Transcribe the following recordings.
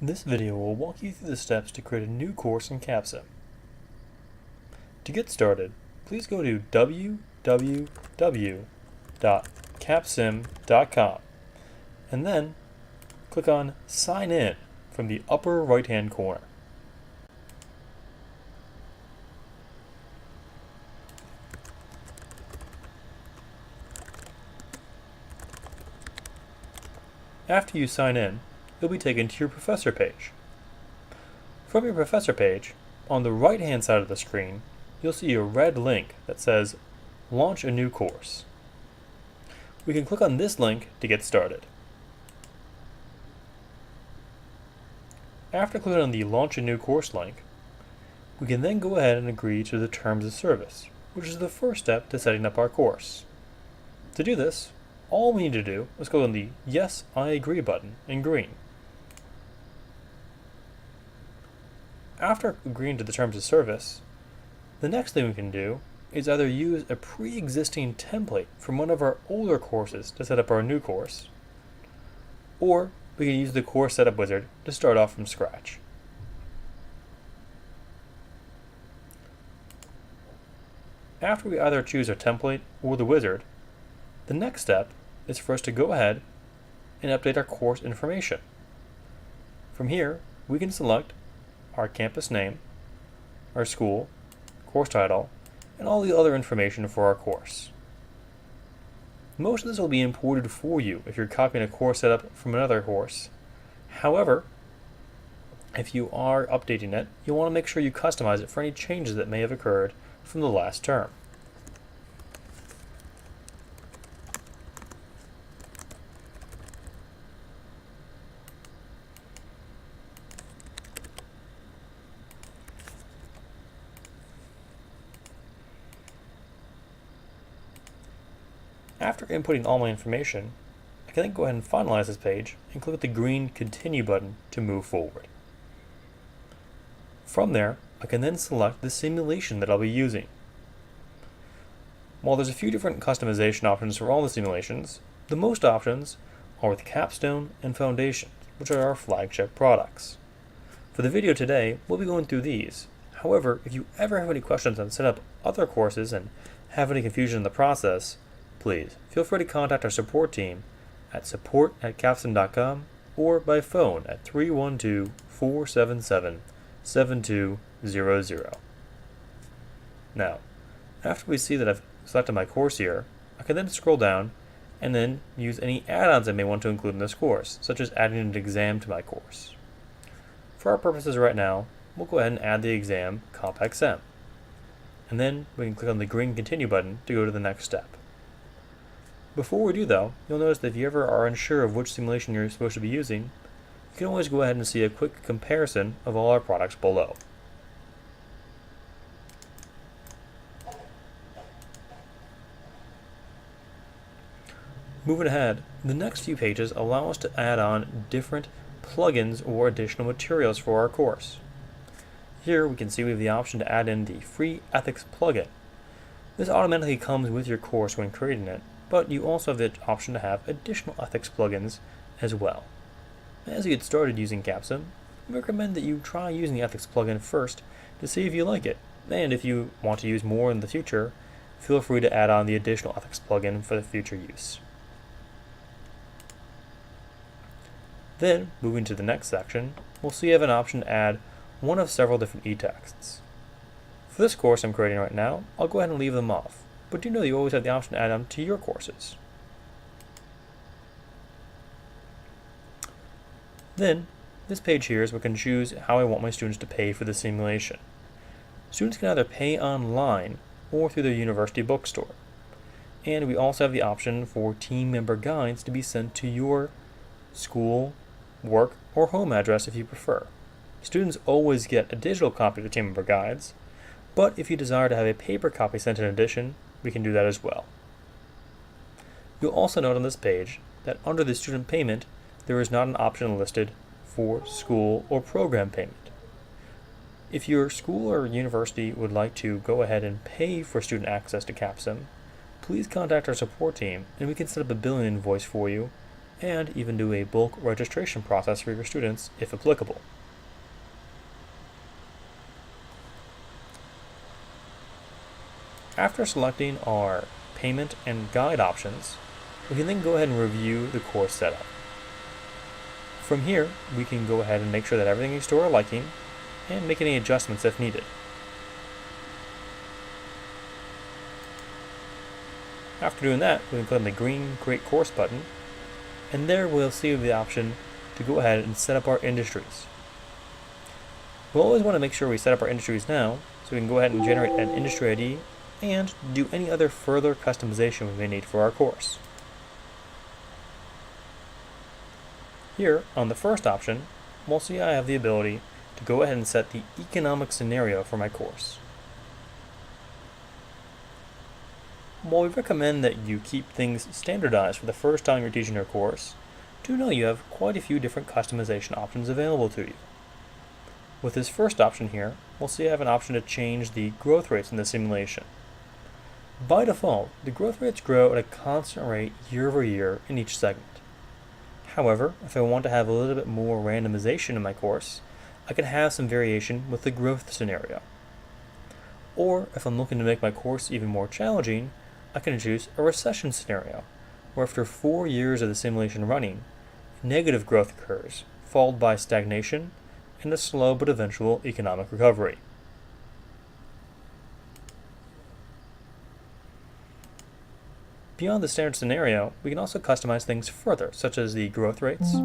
This video will walk you through the steps to create a new course in CAPSIM. To get started, please go to www.capsim.com and then click on Sign In from the upper right-hand corner. After you sign in, you'll be taken to your professor page. From your professor page, on the right-hand side of the screen, you'll see a red link that says Launch a New Course. We can click on this link to get started. After clicking on the Launch a New Course link, we can then go ahead and agree to the Terms of Service, which is the first step to setting up our course. To do this, all we need to do is click on the Yes, I Agree button in green. After agreeing to the Terms of Service, the next thing we can do is either use a pre-existing template from one of our older courses to set up our new course, or we can use the Course Setup Wizard to start off from scratch. After we either choose our template or the wizard, the next step is for us to go ahead and update our course information. From here, we can select our campus name, our school, course title, and all the other information for our course. Most of this will be imported for you if you're copying a course setup from another course. However, if you are updating it, you'll want to make sure you customize it for any changes that may have occurred from the last term. After inputting all my information, I can then go ahead and finalize this page and click the green Continue button to move forward. From there, I can then select the simulation that I'll be using. While there's a few different customization options for all the simulations, the most options are with Capstone and Foundation, which are our flagship products. For the video today, we'll be going through these. However, if you ever have any questions on setting up other courses and have any confusion in the process, please feel free to contact our support team at support@capsim.com or by phone at 312-477-7200. Now, after we see that I've selected my course here, I can then scroll down and then use any add-ons I may want to include in this course, such as adding an exam to my course. For our purposes right now, we'll go ahead and add the exam CompXM. And then we can click on the green Continue button to go to the next step. Before we do though, you'll notice that if you ever are unsure of which simulation you're supposed to be using, you can always go ahead and see a quick comparison of all our products below. Moving ahead, the next few pages allow us to add on different plugins or additional materials for our course. Here we can see we have the option to add in the free ethics plugin. This automatically comes with your course when creating it, but you also have the option to have additional ethics plugins as well. As you get started using CAPSIM, we recommend that you try using the ethics plugin first to see if you like it, and if you want to use more in the future, feel free to add on the additional ethics plugin for the future use. Then, moving to the next section, we'll see you have an option to add one of several different e-texts. For this course I'm creating right now, I'll go ahead and leave them off, but do know that you always have the option to add them to your courses. Then, this page here is where I can choose how I want my students to pay for the simulation. Students can either pay online or through their university bookstore. And we also have the option for team member guides to be sent to your school, work, or home address if you prefer. Students always get a digital copy of the team member guides, but if you desire to have a paper copy sent in addition, we can do that as well. You'll also note on this page that under the student payment, there is not an option listed for school or program payment. If your school or university would like to go ahead and pay for student access to CAPSIM, please contact our support team and we can set up a billing invoice for you and even do a bulk registration process for your students if applicable. After selecting our payment and guide options, we can then go ahead and review the course setup. From here, we can go ahead and make sure that everything is to our liking and make any adjustments if needed. After doing that, we can click on the green Create Course button, and there we'll see the option to go ahead and set up our industries. We'll always want to make sure we set up our industries now, so we can go ahead and generate an industry ID and do any other further customization we may need for our course. Here, on the first option, we'll see I have the ability to go ahead and set the economic scenario for my course. While we recommend that you keep things standardized for the first time you're teaching your course, do know you have quite a few different customization options available to you. With this first option here, we'll see I have an option to change the growth rates in the simulation. By default, the growth rates grow at a constant rate year over year in each segment. However, if I want to have a little bit more randomization in my course, I can have some variation with the growth scenario. Or, if I'm looking to make my course even more challenging, I can choose a recession scenario, where after 4 years of the simulation running, negative growth occurs, followed by stagnation and a slow but eventual economic recovery. Beyond the standard scenario, we can also customize things further, such as the growth rates,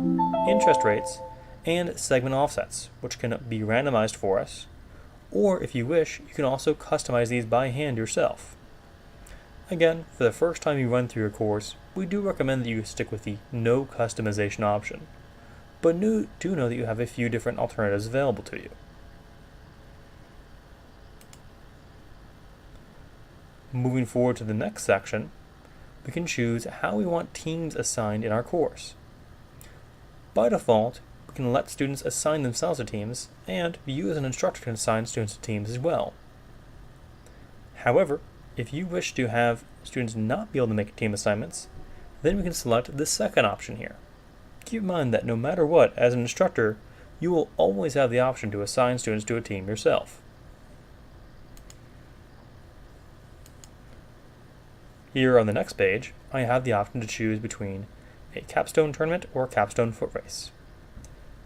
interest rates, and segment offsets, which can be randomized for us, or if you wish, you can also customize these by hand yourself. Again, for the first time you run through your course, we do recommend that you stick with the no customization option, but do know that you have a few different alternatives available to you. Moving forward to the next section, we can choose how we want teams assigned in our course. By default, we can let students assign themselves to teams, and you as an instructor can assign students to teams as well. However, if you wish to have students not be able to make team assignments, then we can select the second option here. Keep in mind that no matter what, as an instructor, you will always have the option to assign students to a team yourself. Here on the next page, I have the option to choose between a capstone tournament or a capstone foot race.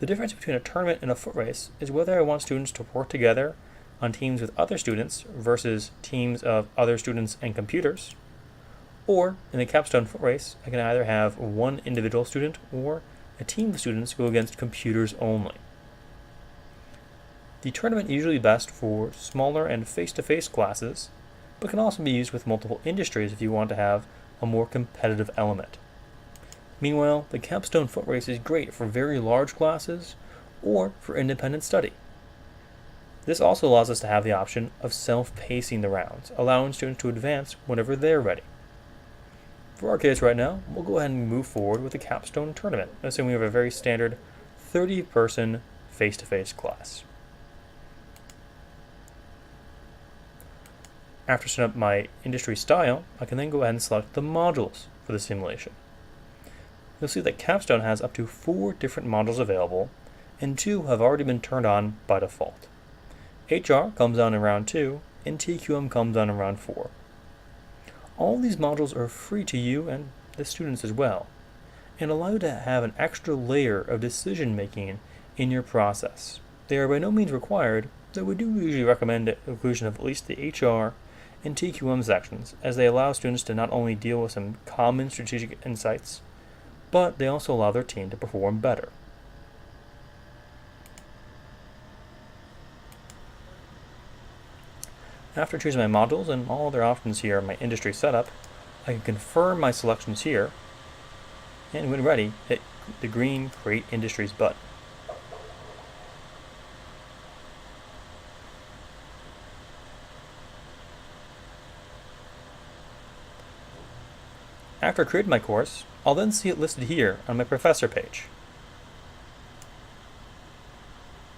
The difference between a tournament and a foot race is whether I want students to work together on teams with other students versus teams of other students and computers, or in the capstone foot race, I can either have one individual student or a team of students go against computers only. The tournament is usually best for smaller and face-to-face classes, but can also be used with multiple industries if you want to have a more competitive element. Meanwhile, the capstone foot race is great for very large classes or for independent study. This also allows us to have the option of self-pacing the rounds, allowing students to advance whenever they're ready. For our case right now, we'll go ahead and move forward with the capstone tournament, assuming we have a very standard 30-person face-to-face class. After setting up my industry style, I can then go ahead and select the modules for the simulation. You'll see that Capstone has up to 4 different modules available, and 2 have already been turned on by default. HR comes on in round 2, and TQM comes on in round 4. All of these modules are free to you and the students as well, and allow you to have an extra layer of decision making in your process. They are by no means required, though we do usually recommend the inclusion of at least the HR and TQM sections, as they allow students to not only deal with some common strategic insights, but they also allow their team to perform better. After choosing my modules and all other options here in my industry setup, I can confirm my selections here, and when ready, hit the green Create Industries button. After creating my course, I'll then see it listed here on my professor page.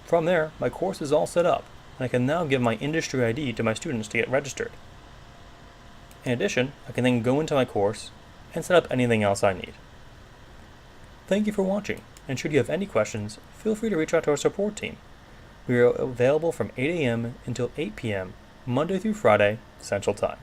From there, my course is all set up, and I can now give my industry ID to my students to get registered. In addition, I can then go into my course and set up anything else I need. Thank you for watching, and should you have any questions, feel free to reach out to our support team. We are available from 8 a.m. until 8 p.m. Monday through Friday, Central Time.